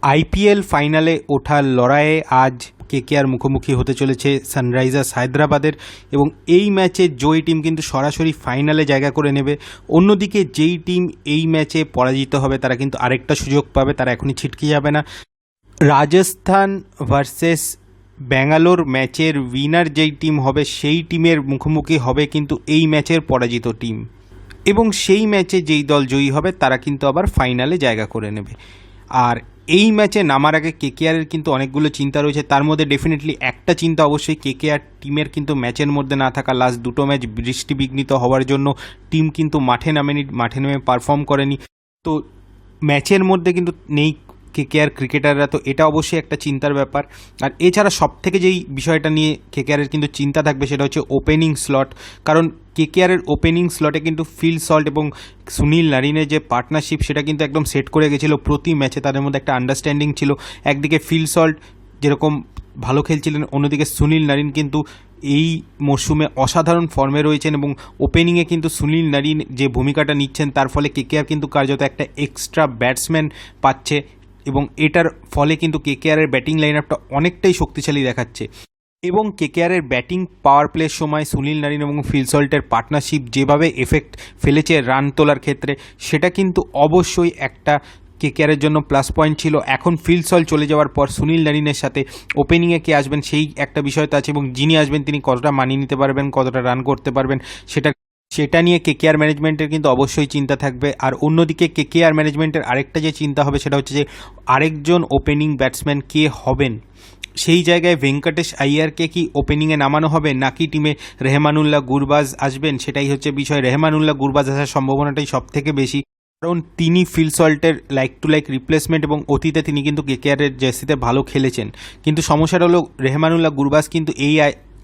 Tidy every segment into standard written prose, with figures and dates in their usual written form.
IPL ফাইনালে ওঠার লড়াইয়ে আজ কেকেআর মুখোমুখি হতে চলেছে সানরাইজার্স হায়দ্রাবাদের এবং এই ম্যাচে জয়ী টিম কিন্তু সরাসরি ফাইনালে জায়গা করে নেবে। অন্যদিকে যেই টিম এই ম্যাচে পরাজিত হবে তারা কিন্তু আরেকটা সুযোগ পাবে, তারা এখনই ছিটকে যাবে না। রাজস্থান ভার্সেস ব্যাঙ্গালোর ম্যাচের উইনার যেই টিম হবে সেই টিমের মুখোমুখি হবে কিন্তু এই ম্যাচের পরাজিত টিম, এবং সেই ম্যাচে যেই দল জয়ী হবে তারা কিন্তু আবার ফাইনালে জায়গা করে নেবে। আর এই ম্যাচে নামার আগে কেকেআরের কিন্তু অনেকগুলো চিন্তা রয়েছে, তার মধ্যে ডেফিনেটলি একটা চিন্তা অবশ্যই কেকেআর টিমের কিন্তু ম্যাচের মধ্যে না থাকা। লাস্ট দুটো ম্যাচ বৃষ্টিবিঘ্নিত হওয়ার জন্য টিম কিন্তু মাঠে নেমে পারফর্ম করেনি, তো ম্যাচের মধ্যে কিন্তু নেই কেকেআর ক্রিকেটাররা, তো এটা অবশ্যই একটা চিন্তার ব্যাপার। আর এছাড়া সবথেকে যেই বিষয়টা নিয়ে কেকেআরের কিন্তু চিন্তা থাকবে সেটা হচ্ছে ওপেনিং স্লট, কারণ কেকেআরের ওপেনিং স্লটে কিন্তু ফিল সল্ট এবং সুনীল নারিনের যে পার্টনারশিপ সেটা কিন্তু একদম সেট করে গেছিলো প্রতি ম্যাচে, তাদের মধ্যে একটা আন্ডারস্ট্যান্ডিং ছিল। একদিকে ফিল সল্ট যেরকম ভালো খেলছিলেন, অন্যদিকে সুনীল নারিন কিন্তু এই মরশুমে অসাধারণ ফর্মে রয়েছেন এবং ওপেনিংয়ে কিন্তু সুনীল নারিন যে ভূমিকাটা নিচ্ছেন তার ফলে কেকেআর কিন্তু কার্যত একটা এক্সট্রা ব্যাটসম্যান পাচ্ছে এবং এটার ফলে কিন্তু কেকেআরের ব্যাটিং লাইন আপটা অনেকটাই শক্তিশালী দেখাচ্ছে। এবং কেকেআরের ব্যাটিং পাওয়ার প্লের সময় সুনীল নারিন এবং ফিল সল্টের পার্টনারশিপ যেভাবে এফেক্ট ফেলেছে রান তোলার ক্ষেত্রে, সেটা কিন্তু অবশ্যই একটা কেকেআরের জন্য প্লাস পয়েন্ট ছিল। এখন ফিল সল্ট চলে যাওয়ার পর সুনীল নারিনের সাথে ওপেনিংয়ে কে আসবেন সেই একটা বিষয় তো আছে, এবং যিনি আসবেন তিনি কতটা মানিয়ে নিতে পারবেন, কতটা রান করতে পারবেন সেটা নিয়ে কেকেআর ম্যানেজমেন্টের কিন্তু অবশ্যই চিন্তা থাকবে। আর অন্যদিকে কেকেআর ম্যানেজমেন্টের আরেকটা যে চিন্তা হবে সেটা হচ্ছে যে আরেকজন ওপেনিং ব্যাটসম্যান কে হবেন, সেই জায়গায় ভেঙ্কটেশ আইয়ারকে কি ওপেনিংয়ে নামানো হবে নাকি টিমে রেহমানুল্লাহ গুরবাজ আসবেন, সেটাই হচ্ছে বিষয়। রেহমানুল্লাহ গুরবাজ আসার সম্ভাবনাটাই সবথেকে বেশি, কারণ তিনি ফিল সল্টের লাইক টু লাইক রিপ্লেসমেন্ট এবং অতীতে তিনি কিন্তু কেকেআরের জার্সিতে ভালো খেলেছেন। কিন্তু সমস্যাটা হলো রেহমানুল্লাহ গুরবাজ কিন্তু এই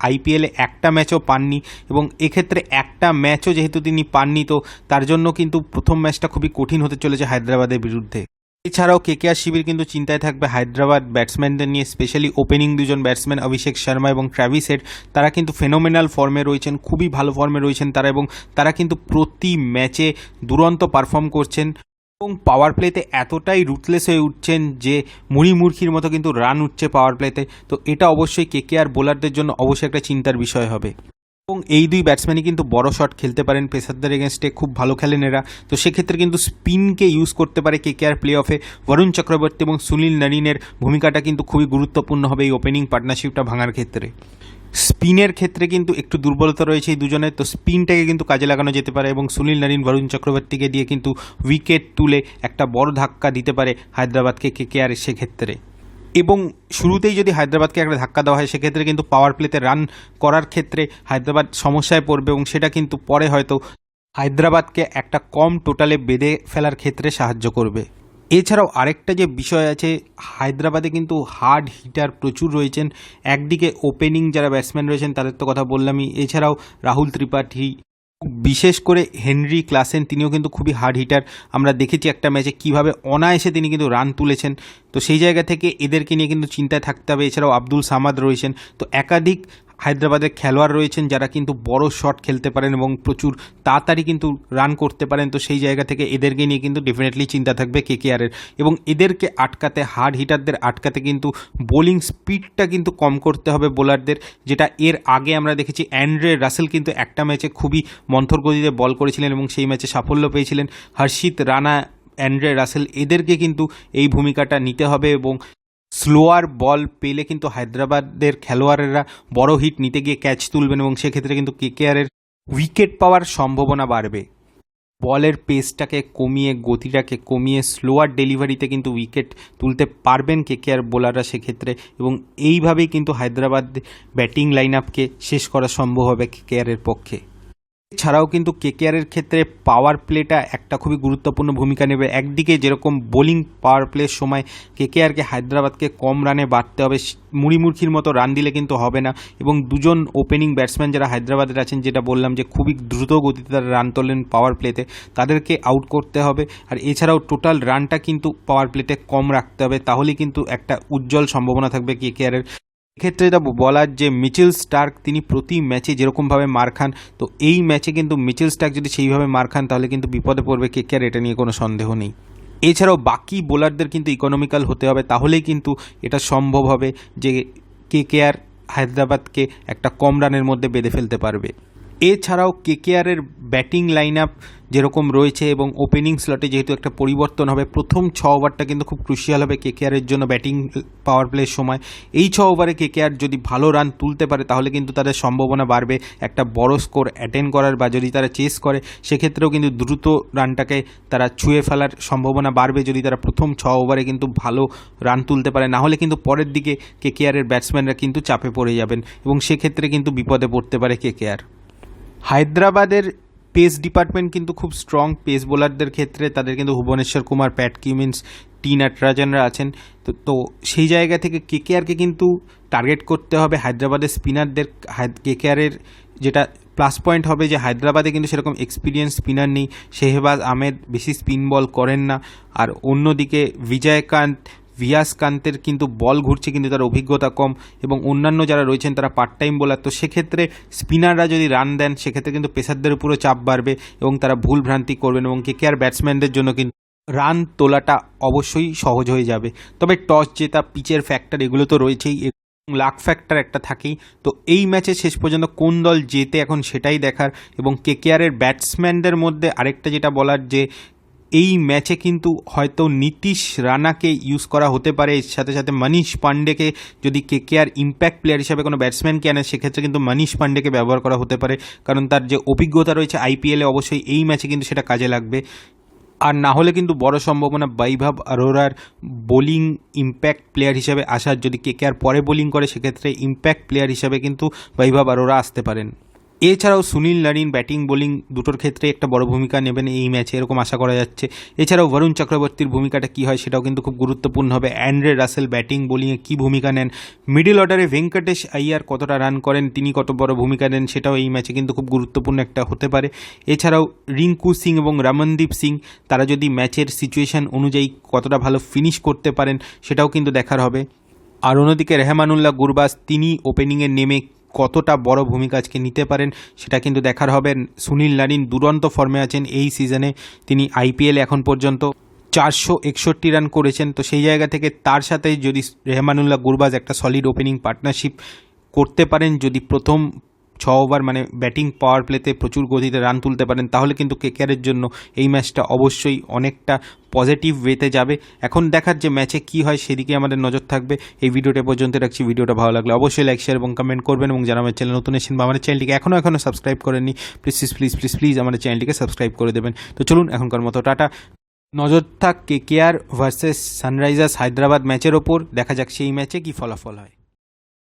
আইপিএলে একটা ম্যাচও পাননি, এবং এক্ষেত্রে একটা ম্যাচও যেহেতু তিনি পাননি তো তার জন্য কিন্তু প্রথম ম্যাচটা খুবই কঠিন হতে চলেছে হায়দ্রাবাদের বিরুদ্ধে। এছাড়াও কেকেআর শিবির কিন্তু চিন্তায় থাকবে হায়দ্রাবাদ ব্যাটসম্যানদের নিয়ে, স্পেশালি ওপেনিং দুজন ব্যাটসম্যান অভিষেক শর্মা এবং ট্র্যাভিস হেড, তারা কিন্তু ফেনোমেনাল ফর্মে রয়েছেন, খুবই ভালো ফর্মে রয়েছেন তারা, এবং তারা কিন্তু প্রতি ম্যাচে দুরন্ত পারফর্ম করছেন এবং পাওয়ার প্লেতে এতটাই রুটলেস হয়ে উঠছেন যে মুড়িমুড়কির মতো কিন্তু রান উঠছে পাওয়ার প্লেতে। তো এটা অবশ্যই কেকেআর বোলারদের জন্য অবশ্যই একটা চিন্তার বিষয় হবে। এবং এই দুই ব্যাটসম্যানই কিন্তু বড় শট খেলতে পারেন, পেসারদের এগেনস্টে খুব ভালো খেলেন এরা, তো সেক্ষেত্রে কিন্তু স্পিনকে ইউজ করতে পারে কেকেআর প্লে অফে। বরুণ চক্রবর্তী এবং সুনীল নারিনের ভূমিকাটা কিন্তু খুবই গুরুত্বপূর্ণ হবে এই ওপেনিং পার্টনারশিপটা ভাঙার ক্ষেত্রে। স্পিনের ক্ষেত্রে কিন্তু একটু দুর্বলতা রয়েছে এই দুজনের, তো স্পিনটাকে কিন্তু কাজে লাগানো যেতে পারে এবং সুনীল নারিন বরুণ চক্রবর্তীকে দিয়ে কিন্তু উইকেট তুলে একটা বড় ধাক্কা দিতে পারে হায়দ্রাবাদকে কেকেআর সেক্ষেত্রে। এবং শুরুতেই যদি হায়দ্রাবাদকে একটা ধাক্কা দেওয়া হয় সেক্ষেত্রে কিন্তু পাওয়ার প্লেতে রান করার ক্ষেত্রে হায়দ্রাবাদ সমস্যায় পড়বে, এবং সেটা কিন্তু পরে হয়তো হায়দ্রাবাদকে একটা কম টোটালে বেঁধে ফেলার ক্ষেত্রে সাহায্য করবে। এছাড়াও আরেকটা যে বিষয় আছে, হায়দ্রাবাদে কিন্তু হার্ড হিটার প্রচুর রয়েছেন। একদিকে ওপেনিং যারা ব্যাটসম্যান রয়েছেন তাদের তো কথা বললামই, এছাড়াও রাহুল ত্রিপাঠী, বিশেষ করে হেনরি ক্লাসেন, তিনিও কিন্তু খুবই হার্ড হিটার। আমরা দেখেছি একটা ম্যাচে কীভাবে অনায়াসে তিনি কিন্তু রান তুলেছেন, তো সেই জায়গা থেকে এদেরকে নিয়ে কিন্তু চিন্তায় থাকতে হবে। এছাড়াও আব্দুল সামাদ রয়েছেন, তো একাধিক হায়দ্রাবাদের খেলোয়াড় রয়েছেন যারা কিন্তু বড় শট খেলতে পারেন এবং প্রচুর তাড়াতাড়ি কিন্তু রান করতে পারেন, তো সেই জায়গা থেকে এদেরকে নিয়ে কিন্তু ডেফিনেটলি চিন্তা থাকবে কেকেআরের। এবং এদেরকে আটকাতে, হার্ড হিটারদের আটকাতে কিন্তু বোলিং স্পিডটা কিন্তু কম করতে হবে বোলারদের, যেটা এর আগে আমরা দেখেছি অ্যান্ড্রে রাসেল কিন্তু একটা ম্যাচে খুবই মন্থর গতিতে বল করেছিলেন এবং সেই ম্যাচে সাফল্য পেয়েছিলেন। হর্ষিত রানা, অ্যান্ড্রে রাসেল, এদেরকে কিন্তু এই ভূমিকাটা নিতে হবে এবং স্লোয়ার বল পেলে কিন্তু হায়দ্রাবাদের খেলোয়াড়েরা বড় হিট নিতে গিয়ে ক্যাচ তুলবেন এবং সেক্ষেত্রে কিন্তু কেকেআরের উইকেট পাওয়ার সম্ভাবনা বাড়বে। বলের পেসটাকে কমিয়ে, গতিটাকে কমিয়ে স্লোয়ার ডেলিভারিতে কিন্তু উইকেট তুলতে পারবেন কেকেআর বোলাররা সেক্ষেত্রে, এবং এইভাবেই কিন্তু হায়দ্রাবাদ ব্যাটিং লাইন আপকে শেষ করা সম্ভব হবে কেকেআরের পক্ষে। এছাড়াও কিন্তু কেকেআরের ক্ষেত্রে পাওয়ার প্লেটা একটা খুবই গুরুত্বপূর্ণ ভূমিকা নেবে। একদিকে যেরকম বোলিং পাওয়ার প্লের সময় কেকেআরকে হায়দ্রাবাদকে কম রানে বাড়তে হবে, মুড়িমুড়কির মতো রান দিলে কিন্তু হবে না, এবং দুজন ওপেনিং ব্যাটসম্যান যারা হায়দ্রাবাদের আছেন, যেটা বললাম যে খুবই দ্রুত গতিতে তারা রান তোলেন পাওয়ার প্লেতে, তাদেরকে আউট করতে হবে। আর এছাড়াও টোটাল রানটা কিন্তু পাওয়ার প্লেতে কম রাখতে হবে, তাহলেই কিন্তু একটা উজ্জ্বল সম্ভাবনা থাকবে কেকেআরের। এক্ষেত্রে এটা বলার যে মিচেল স্টার্ক তিনি প্রতি ম্যাচে যেরকমভাবে মার খান, তো এই ম্যাচে কিন্তু মিচেল স্টার্ক যদি সেইভাবে মার খান তাহলে কিন্তু বিপদে পড়বে কেকেআর, এটা নিয়ে কোনো সন্দেহ নেই। এছাড়াও বাকি বোলারদের কিন্তু ইকোনমিক্যাল হতে হবে, তাহলেই কিন্তু এটা সম্ভব হবে যে কেকেআর হায়দ্রাবাদকে একটা কম রানের মধ্যে বেঁধে ফেলতে পারবে। এছাড়াও কেকেআরের ব্যাটিং লাইন আপ যেরকম রয়েছে এবং ওপেনিং স্লটে যেহেতু একটা পরিবর্তন হবে, প্রথম 6 ওভারটা কিন্তু খুব ক্রুশিয়াল হবে কেকেআরের জন্য ব্যাটিং পাওয়ার প্লের সময়। এই 6 ওভারে কেকেআর যদি ভালো রান তুলতে পারে তাহলে কিন্তু তাদের সম্ভাবনা বাড়বে একটা বড় স্কোর অ্যাটেন্ড করার, বা যদি তারা চেস করে সেক্ষেত্রেও কিন্তু দ্রুত রানটাকে তারা ছুঁয়ে ফেলার সম্ভাবনা বাড়বে যদি তারা প্রথম 6 ওভারে কিন্তু ভালো রান তুলতে পারে। না হলে কিন্তু পরের দিকে কেকেআরের ব্যাটসম্যানরা কিন্তু চাপে পড়ে যাবেন এবং সেক্ষেত্রে কিন্তু বিপদে পড়তে পারে কেকেআর। হায়দ্রাবাদের পেস ডিপার্টমেন্ট কিন্তু খুব স্ট্রং। পেস বোলারদের ক্ষেত্রে তাদের কিন্তু ভুবনেশ্বর কুমার, প্যাট কিউমিন্স, টি নটরাজনরা আছেন। তো সেই জায়গা থেকে কেকেআরকে কিন্তু টার্গেট করতে হবে হায়দ্রাবাদের স্পিনারদের। কেকেআরের যেটা প্লাস পয়েন্ট হবে যে হায়দ্রাবাদে কিন্তু সেরকম এক্সপিরিয়েন্স স্পিনার নেই। শেহবাজ আহমেদ বেশি স্পিন বল করেন না, আর অন্যদিকে বিজয়কান্ত, ভিয়াসকান্তের কিন্তু বল ঘুরছে কিন্তু তার অভিজ্ঞতা কম, এবং অন্যান্য যারা রয়েছেন তারা পার্ট টাইম বোলার। তো সেক্ষেত্রে স্পিনাররা যদি রান দেন সেক্ষেত্রে কিন্তু পেসারদের উপরও চাপ বাড়বে এবং তারা ভুল ভ্রান্তি করবেন, এবং কেকেআর ব্যাটসম্যানদের জন্য কিন্তু রান তোলাটা অবশ্যই সহজ হয়ে যাবে। তবে টস জেতা, পিচের ফ্যাক্টর এগুলো তো রয়েছেই, লাক ফ্যাক্টর একটা থাকেই। তো এই ম্যাচে শেষ পর্যন্ত কোন দল জেতে এখন সেটাই দেখার। এবং কেকেআরের ব্যাটসম্যানদের মধ্যে আরেকটা যেটা বলার, যে এই ম্যাচে কিন্তু হয়তো নীতিশ রানাকে ইউজ করা হতে পারে, এর সাথে সাথে মনীষ পান্ডেকে যদি কেকেআর ইম্প্যাক্ট প্লেয়ার হিসাবে কোনো ব্যাটসম্যানকে আনে সেক্ষেত্রে কিন্তু মনীষ পান্ডেকে ব্যবহার করা হতে পারে, কারণ তার যে অভিজ্ঞতা রয়েছে আইপিএলে অবশ্যই এই ম্যাচে কিন্তু সেটা কাজে লাগবে। আর না হলে কিন্তু বড় সম্ভাবনা বৈভব অরোরার বোলিং ইম্প্যাক্ট প্লেয়ার হিসাবে আসার। যদি কেকেআর পরে বোলিং করে সেক্ষেত্রে ইম্প্যাক্ট প্লেয়ার হিসাবে কিন্তু বৈভব অরোরা আসতে পারেন। এছাড়াও সুনীল নারিন ব্যাটিং বোলিং দুটোর ক্ষেত্রে একটা বড় ভূমিকা নেবেন এই ম্যাচে, এরকম আশা করা যাচ্ছে। এছাড়াও বরুণ চক্রবর্তীর ভূমিকাটা কী হয় সেটাও কিন্তু খুব গুরুত্বপূর্ণ হবে। অ্যান্ড্রে রাসেল ব্যাটিং বোলিংয়ে কী ভূমিকা নেন, মিডল অর্ডারে ভেঙ্কটেশ আইয়ার কতটা রান করেন, তিনি কত বড় ভূমিকা নেন, সেটাও এই ম্যাচে কিন্তু খুব গুরুত্বপূর্ণ একটা হতে পারে। এছাড়াও রিঙ্কু সিং এবং রমনদীপ সিং তারা যদি ম্যাচের সিচুয়েশান অনুযায়ী কতটা ভালো ফিনিশ করতে পারেন সেটাও কিন্তু দেখার হবে। আর অন্যদিকে রেহমানুল্লাহ গুরবাজ তিনি ওপেনিংয়ে নেমে কতটা বড় ভূমিকা আজকে নিতে পারেন সেটা কিন্তু দেখার হবে। সুনীল নারিন দুরন্ত ফর্মে আছেন এই সিজনে, তিনি আইপিএলে এখন পর্যন্ত 461 রান করেছেন। তো সেই জায়গা থেকে তার সাথে যদি রেহমানুল্লাহ গুরবাজ একটা সলিড ওপেনিং পার্টনারশিপ করতে পারেন, যদি প্রথম 6 ওভার মানে ব্যাটিং পাওয়ার প্লেতে প্রচুর গতিতে রান তুলতে পারেন, তাহলে কিন্তু কেকেআরের জন্য এই ম্যাচটা অবশ্যই অনেকটা পজিটিভ ওয়েতে যাবে। এখন দেখার যে ম্যাচে কি হয় সেদিকে আমাদের নজর থাকবে। এই ভিডিওটা পর্যন্ত রাখছি। ভিডিওটা ভালো লাগলে অবশ্যই লাইক, শেয়ার এবং কমেন্ট করবেন, এবং যারা আমার চ্যানেল নতুন এসেছেন বা আমাদের চ্যানেলটিকে এখনও সাবস্ক্রাইব করেননি প্লিজ আমাদের চ্যানেলটিকে সাবস্ক্রাইব করে দেবেন। তো চলুন এখনকার মতো টাটা। নজর থাক কেকেআর ভার্সেস সানরাইজার্স হায়দ্রাবাদ ম্যাচের ওপর, দেখা যাক সেই ম্যাচে কী ফলাফল হয়।